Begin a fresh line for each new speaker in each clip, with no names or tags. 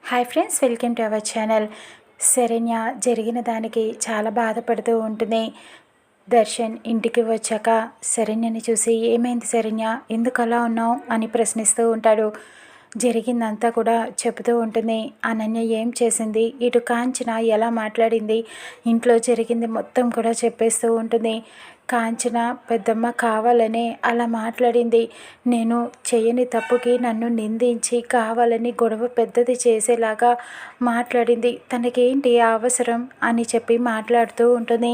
Hi friends, welcome to our channel. Saranya జరిగిన దానికి చాలా బాధపడుతూ ఉంటుంది. దర్శన్ ఇంటికి వచ్చాక శరణ్యని చూసి, ఏమైంది శరణ్య, ఎందుకు అలా ఉన్నావు అని ప్రశ్నిస్తూ ఉంటాడు. జరిగిందంతా కూడా చెబుతూ ఉంటుంది. అనన్య ఏం చేసింది, ఇటు కాంచన ఎలా మాట్లాడింది, ఇంట్లో జరిగింది మొత్తం కూడా చెప్పేస్తూ ఉంటుంది. కాంచన పెద్దమ్మ కావాలనే అలా మాట్లాడింది. నేను చేయని తప్పుకి నన్ను నిందించి కావాలని గొడవ పెద్దది చేసేలాగా మాట్లాడింది. తనకేంటి అవసరం అని చెప్పి మాట్లాడుతూ ఉంటుంది.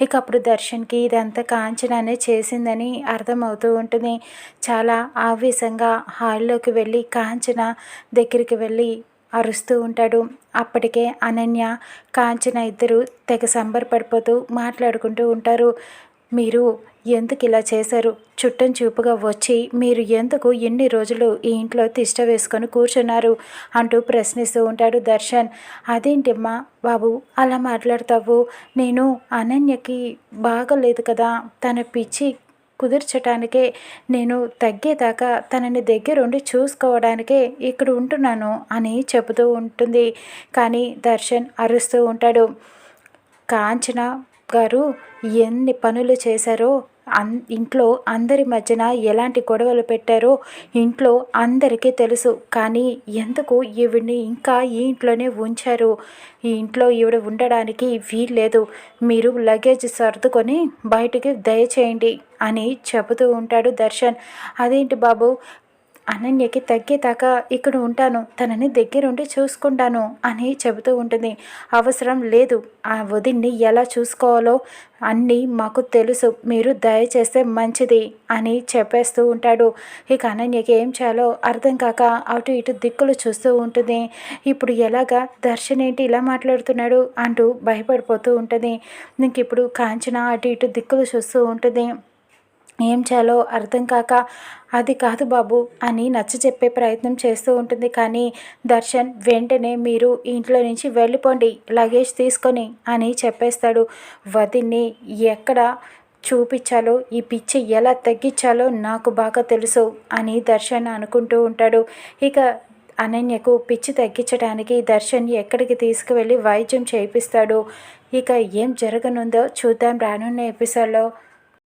ఇక అప్పుడు దర్శన్కి ఇదంతా కాంచననే చేసిందని అర్థమవుతూ ఉంటుంది. చాలా ఆవేశంగా హాల్లోకి వెళ్ళి కాంచన దగ్గరికి వెళ్ళి అరుస్తూ ఉంటాడు. అప్పటికే అనన్య కాంచన ఇద్దరు తెగ సంబరపడిపోతూ మాట్లాడుకుంటూ ఉంటారు. మీరు ఎందుకు ఇలా చేశారు, చుట్టం చూపుగా వచ్చి మీరు ఎందుకు ఎన్ని రోజులు ఈ ఇంట్లో తిష్ట వేసుకొని కూర్చున్నారు అంటూ ప్రశ్నిస్తూ ఉంటాడు దర్శన్. అదేంటమ్మా బాబు అలా మాట్లాడతావు, నేను అనన్యకి బాగలేదు కదా, తన పిచ్చి కుదిర్చటానికే నేను తగ్గేదాకా తనని దగ్గరుండి చూసుకోవడానికే ఇక్కడ ఉంటున్నాను అని చెబుతూ ఉంటుంది. కానీ దర్శన్ అరుస్తూ ఉంటాడు. కాంచన గారు ఎన్ని పనులు చేశారో, ఇంట్లో అందరి మధ్యన ఎలాంటి గొడవలు పెట్టారో ఇంట్లో అందరికీ తెలుసు. కానీ ఎందుకు ఈవిడ్ని ఇంకా ఈ ఇంట్లోనే ఉంచారు, ఈ ఇంట్లో ఈవిడ ఉండడానికి వీల్లేదు, మీరు లగేజ్ సర్దుకొని బయటికి దయచేయండి అని చెబుతూ ఉంటాడు దర్శన్. అదేంటి బాబు, అనన్యకి తగ్గేదాకా ఇక్కడ ఉంటాను, తనని దగ్గరుండి చూసుకుంటాను అని చెబుతూ ఉంటుంది. అవసరం లేదు, ఆ వదిన్ని ఎలా చూసుకోవాలో అన్నీ మాకు తెలుసు, మీరు దయచేస్తే మంచిది అని చెప్పేస్తూ ఉంటాడు. ఇక అనన్యకి ఏం చేయాలో అర్థం కాక అటు ఇటు దిక్కులు చూస్తూ ఉంటుంది. ఇప్పుడు ఎలాగా, దర్శన్ ఏంటి ఇలా మాట్లాడుతున్నాడు అంటూ భయపడిపోతూ ఉంటుంది. ఇంక ఇప్పుడు కాంచన అటు ఇటు దిక్కులు చూస్తూ ఉంటుంది. ఏం చేయాలో అర్థం కాక అది కాదు బాబు అని నచ్చ చెప్పే ప్రయత్నం చేస్తూ ఉంటుంది. కానీ దర్శన్ వెంటనే మీరు ఇంట్లో నుంచి వెళ్ళిపోండి లగేజ్ తీసుకొని అని చెప్పేస్తాడు. వదిన్ని ఎక్కడ చూపించాలో, ఈ పిచ్చి ఎలా తగ్గించాలో నాకు బాగా తెలుసు అని దర్శన్ అనుకుంటూ ఉంటాడు. ఇక అనన్యకు పిచ్చి తగ్గించడానికి దర్శన్ ఎక్కడికి తీసుకువెళ్ళి వైద్యం చేయిస్తాడు. ఇక ఏం జరగనుందో చూద్దాం రానున్న ఎపిసోడ్లో.